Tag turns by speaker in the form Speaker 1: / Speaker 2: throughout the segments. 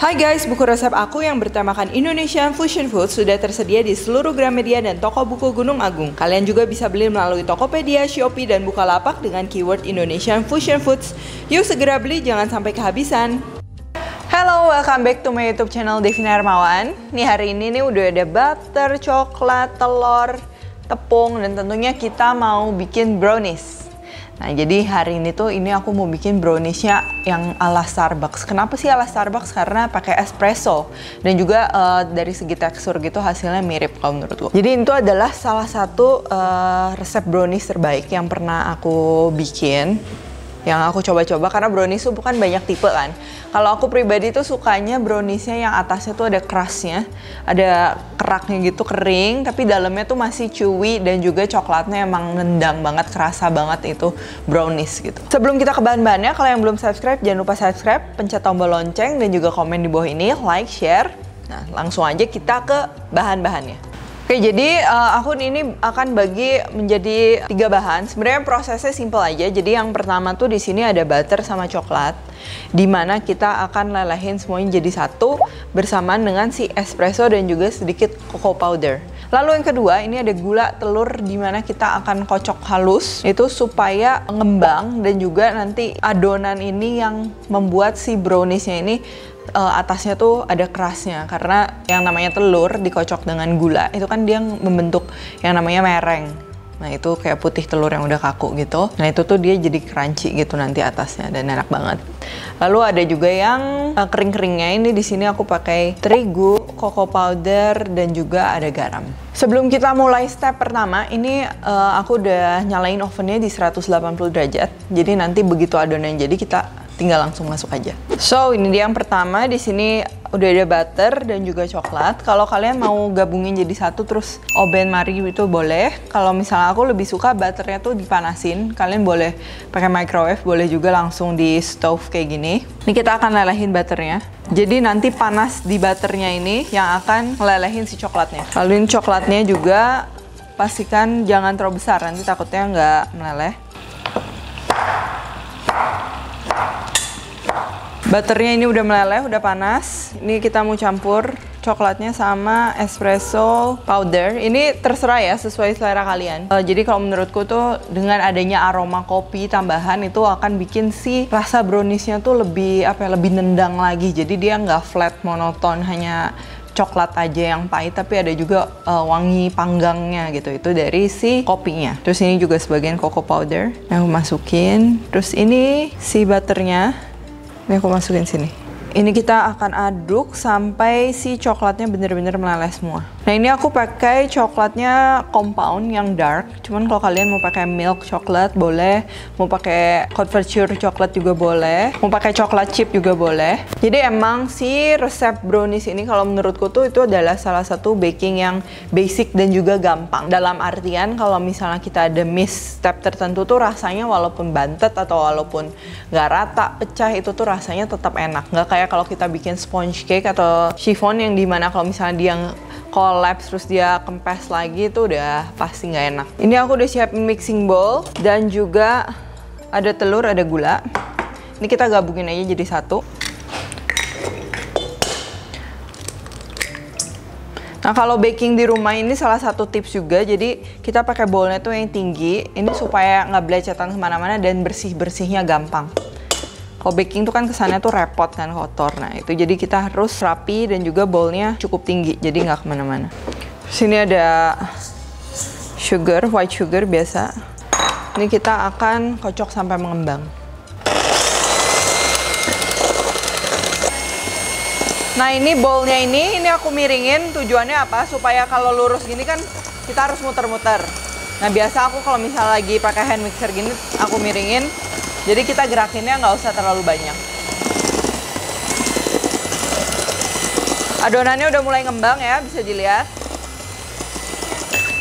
Speaker 1: Hai guys, buku resep aku yang bertemakan Indonesian Fusion Food sudah tersedia di seluruh Gramedia dan toko buku Gunung Agung. Kalian juga bisa beli melalui Tokopedia, Shopee, dan Bukalapak dengan keyword Indonesian Fusion Foods. Yuk segera beli, jangan sampai kehabisan. Halo, welcome back to my YouTube channel Devina Hermawan. Nih hari ini nih udah ada butter, coklat, telur, tepung, dan tentunya kita mau bikin brownies. Nah, jadi hari ini tuh aku mau bikin browniesnya yang ala Starbucks. Kenapa sih ala Starbucks? Karena pakai espresso dan juga dari segi tekstur gitu hasilnya mirip kalau menurutku. Jadi itu adalah salah satu resep brownies terbaik yang pernah aku bikin, yang aku coba-coba, karena brownies tuh bukan banyak tipe kan. Kalau aku pribadi tuh sukanya browniesnya yang atasnya tuh ada crustnya, ada keraknya gitu kering, tapi dalamnya tuh masih chewy dan juga coklatnya emang nendang banget, kerasa banget itu brownies gitu. Sebelum kita ke bahan-bahannya, kalau yang belum subscribe jangan lupa subscribe, pencet tombol lonceng dan juga komen di bawah ini, like, share. Nah, langsung aja kita ke bahan-bahannya. Oke, jadi aku ini akan bagi menjadi 3 bahan. Sebenarnya prosesnya simple aja. Jadi yang pertama tuh di sini ada butter sama coklat, dimana kita akan lelehin semuanya jadi satu bersamaan dengan si espresso dan juga sedikit cocoa powder. Lalu yang kedua ini ada gula, telur, dimana kita akan kocok halus itu supaya ngembang, dan juga nanti adonan ini yang membuat si browniesnya ini atasnya tuh ada kerasnya, karena yang namanya telur dikocok dengan gula itu kan dia membentuk yang namanya mereng. Nah itu kayak putih telur yang udah kaku gitu. Nah itu tuh dia jadi crunchy gitu nanti atasnya dan enak banget. Lalu ada juga yang kering-keringnya, ini di sini aku pakai terigu, cocoa powder, dan juga ada garam. Sebelum kita mulai step pertama, ini aku udah nyalain ovennya di 180 derajat. Jadi nanti begitu adonan jadi kita tinggal langsung masuk aja. So, ini dia yang pertama. Di sini udah ada butter dan juga coklat. Kalau kalian mau gabungin jadi satu terus oven mari itu boleh. Kalau misalnya aku lebih suka butternya tuh dipanasin. Kalian boleh pakai microwave, boleh juga langsung di stove kayak gini. Ini kita akan lelehin butternya. Jadi nanti panas di butternya ini yang akan ngelelehin si coklatnya. Lalu ini coklatnya juga pastikan jangan terlalu besar, nanti takutnya nggak meleleh. Butternya ini udah meleleh, udah panas. Ini kita mau campur coklatnya sama espresso powder. Ini terserah ya, sesuai selera kalian. Jadi kalau menurutku tuh dengan adanya aroma kopi tambahan itu akan bikin si rasa browniesnya tuh lebih lebih nendang lagi. Jadi dia nggak flat monoton hanya coklat aja yang pahit, tapi ada juga wangi panggangnya gitu, itu dari si kopinya. Terus ini juga sebagian cocoa powder yang aku masukin. Terus ini si butternya. Ini aku masukin sini. Ini kita akan aduk sampai si coklatnya bener-bener meleleh semua. Nah ini aku pakai coklatnya compound yang dark. Cuman kalau kalian mau pakai milk coklat boleh, mau pakai couverture coklat juga boleh, mau pakai coklat chip juga boleh. Jadi emang si resep brownies ini kalau menurutku tuh itu adalah salah satu baking yang basic dan juga gampang. Dalam artian kalau misalnya kita ada miss step tertentu tuh rasanya walaupun bantet atau walaupun nggak rata, pecah, itu tuh rasanya tetap enak. Nggak kayak kalau kita bikin sponge cake atau chiffon yang dimana kalau misalnya dia collapse terus dia kempes lagi itu udah pasti nggak enak. Ini aku udah siapin mixing bowl dan juga ada telur, ada gula. Ini kita gabungin aja jadi satu. Nah kalau baking di rumah ini salah satu tips juga, jadi kita pakai bowlnya tuh yang tinggi. Ini supaya nggak belecetan kemana-mana dan bersih-bersihnya gampang. Kalau baking tuh kan kesannya tuh repot kan, kotor. Nah itu jadi kita harus rapi dan juga bowlnya cukup tinggi, jadi nggak kemana-mana. Sini ada sugar, white sugar biasa. Ini kita akan kocok sampai mengembang. Nah ini bowlnya ini aku miringin, tujuannya apa? Supaya kalau lurus gini kan kita harus muter-muter. Nah biasa aku kalau misalnya lagi pakai hand mixer gini, aku miringin. Jadi kita gerakinnya nggak usah terlalu banyak. Adonannya udah mulai ngembang ya, bisa dilihat.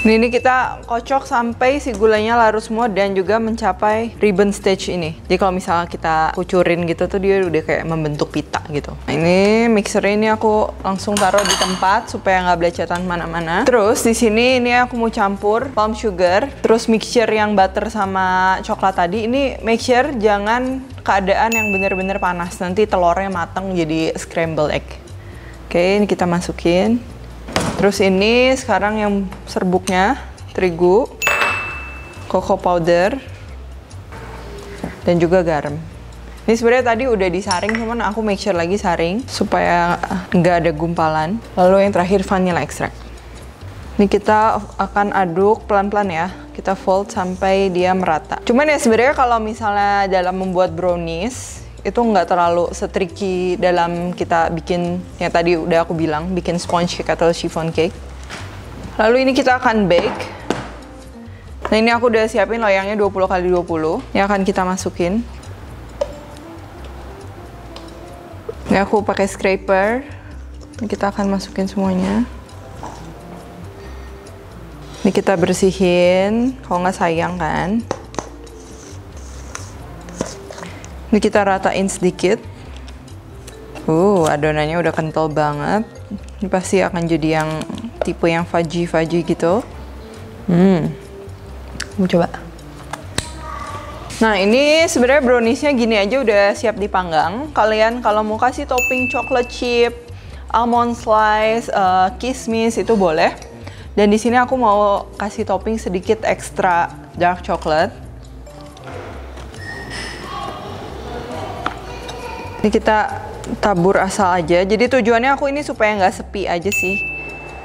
Speaker 1: Ini kita kocok sampai si gulanya larut semua dan juga mencapai ribbon stage ini. Jadi kalau misalnya kita kucurin gitu tuh dia udah kayak membentuk pita gitu. Nah, ini mixer ini aku langsung taruh di tempat supaya nggak belecetan mana-mana. Terus di sini ini aku mau campur palm sugar, terus mixture yang butter sama coklat tadi. Ini make sure jangan keadaan yang bener-bener panas. Nanti telurnya matang jadi scrambled egg. Oke, ini kita masukin. Terus ini sekarang yang serbuknya terigu, cocoa powder, dan juga garam. Ini sebenarnya tadi udah disaring, cuman aku make sure lagi saring supaya nggak ada gumpalan. Lalu yang terakhir vanilla extract. Ini kita akan aduk pelan-pelan ya. Kita fold sampai dia merata. Cuman ya sebenarnya kalau misalnya dalam membuat brownies itu nggak terlalu setriki dalam kita bikin yang tadi udah aku bilang, bikin sponge cake atau chiffon cake. Lalu ini kita akan bake. Nah ini aku udah siapin loyangnya 20x20. Ini akan kita masukin. Ini aku pakai scraper. Ini kita akan masukin semuanya. Ini kita bersihin, kalau nggak sayang kan. Ini kita ratain sedikit. Adonannya udah kental banget. Ini pasti akan jadi yang tipe yang fudgy gitu. Mau coba. Nah ini sebenarnya browniesnya gini aja udah siap dipanggang. Kalian kalau mau kasih topping chocolate chip, almond slice, kismis itu boleh. Dan di sini aku mau kasih topping sedikit ekstra dark chocolate. Ini kita tabur asal aja. Jadi tujuannya aku ini supaya nggak sepi aja sih.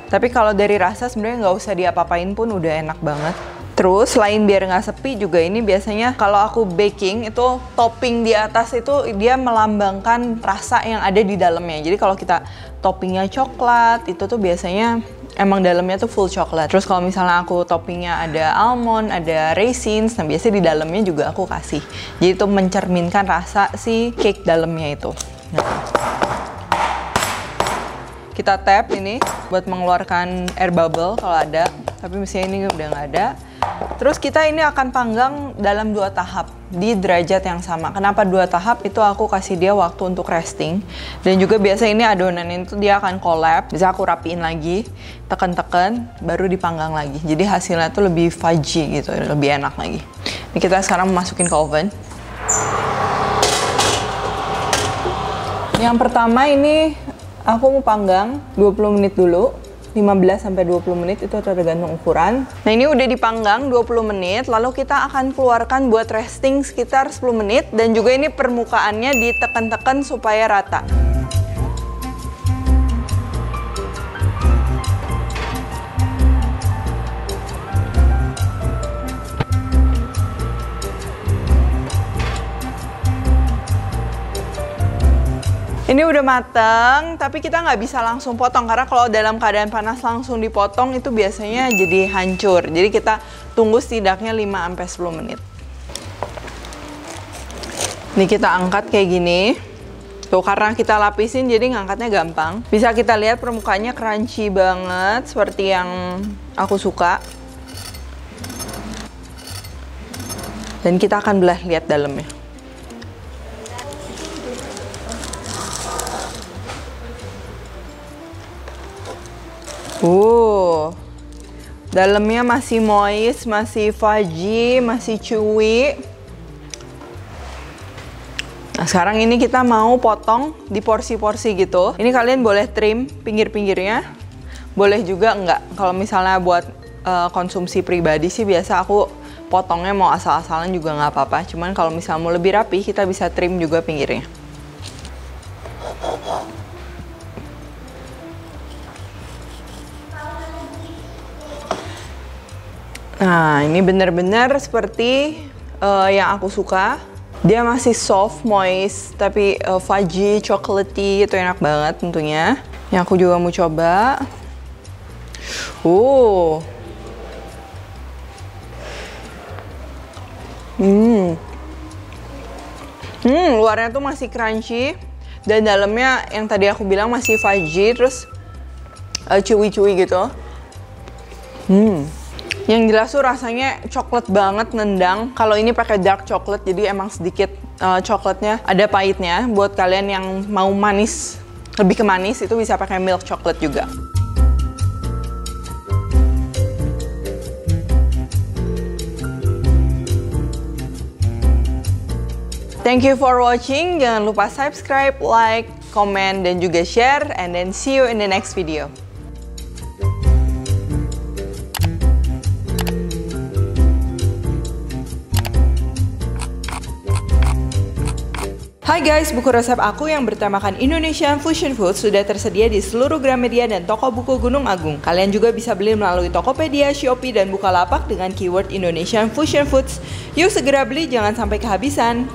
Speaker 1: Tapi kalau dari rasa sebenarnya nggak usah diapa-apain pun udah enak banget. Terus selain biar nggak sepi juga ini biasanya kalau aku baking itu topping di atas itu dia melambangkan rasa yang ada di dalamnya. Jadi kalau kita toppingnya coklat itu tuh biasanya emang dalamnya tuh full coklat. Terus kalau misalnya aku toppingnya ada almond, ada raisins, nah biasanya di dalamnya juga aku kasih. Jadi itu mencerminkan rasa si cake dalamnya itu. Nah. Kita tap ini buat mengeluarkan air bubble kalau ada, tapi misalnya ini udah nggak ada. Terus kita ini akan panggang dalam 2 tahap di derajat yang sama. Kenapa 2 tahap? Itu aku kasih dia waktu untuk resting. Dan juga biasa ini adonan itu dia akan collapse. Bisa aku rapiin lagi, tekan-tekan, baru dipanggang lagi. Jadi hasilnya tuh lebih fudgy gitu, lebih enak lagi. Ini kita sekarang masukin ke oven. Yang pertama ini aku mau panggang 20 menit dulu. 15-20 menit itu tergantung ukuran. Nah ini udah dipanggang 20 menit, lalu kita akan keluarkan buat resting sekitar 10 menit. Dan juga ini permukaannya ditekan-tekan supaya rata. Ini udah mateng, tapi kita nggak bisa langsung potong karena kalau dalam keadaan panas langsung dipotong itu biasanya jadi hancur. Jadi kita tunggu setidaknya 5-10 menit. Ini kita angkat kayak gini. Tuh karena kita lapisin jadi ngangkatnya gampang. Bisa kita lihat permukaannya crunchy banget seperti yang aku suka. Dan kita akan belah lihat dalamnya. Dalamnya masih moist, masih fudgy, masih chewy. Nah, sekarang ini kita mau potong di porsi-porsi gitu. Ini kalian boleh trim pinggir-pinggirnya, boleh juga enggak. Kalau misalnya buat konsumsi pribadi sih biasa aku potongnya mau asal-asalan juga nggak apa-apa. Cuman kalau misalnya mau lebih rapi, kita bisa trim juga pinggirnya. Nah, ini benar-benar seperti yang aku suka. Dia masih soft, moist, tapi fudgy, chocolatey, itu enak banget tentunya. Yang aku juga mau coba. Luarnya tuh masih crunchy. Dan dalamnya yang tadi aku bilang masih fudgy, terus chewy-chewy gitu. Yang jelas tuh rasanya coklat banget, nendang. Kalau ini pakai dark chocolate, jadi emang sedikit coklatnya ada pahitnya. Buat kalian yang mau manis, lebih ke manis, itu bisa pakai milk chocolate juga. Thank you for watching. Jangan lupa subscribe, like, comment, dan juga share. And then see you in the next video. Hai guys, buku resep aku yang bertemakan Indonesian Fusion Food sudah tersedia di seluruh Gramedia dan toko buku Gunung Agung. Kalian juga bisa beli melalui Tokopedia, Shopee, dan Bukalapak dengan keyword Indonesian Fusion Foods. Yuk segera beli, jangan sampai kehabisan.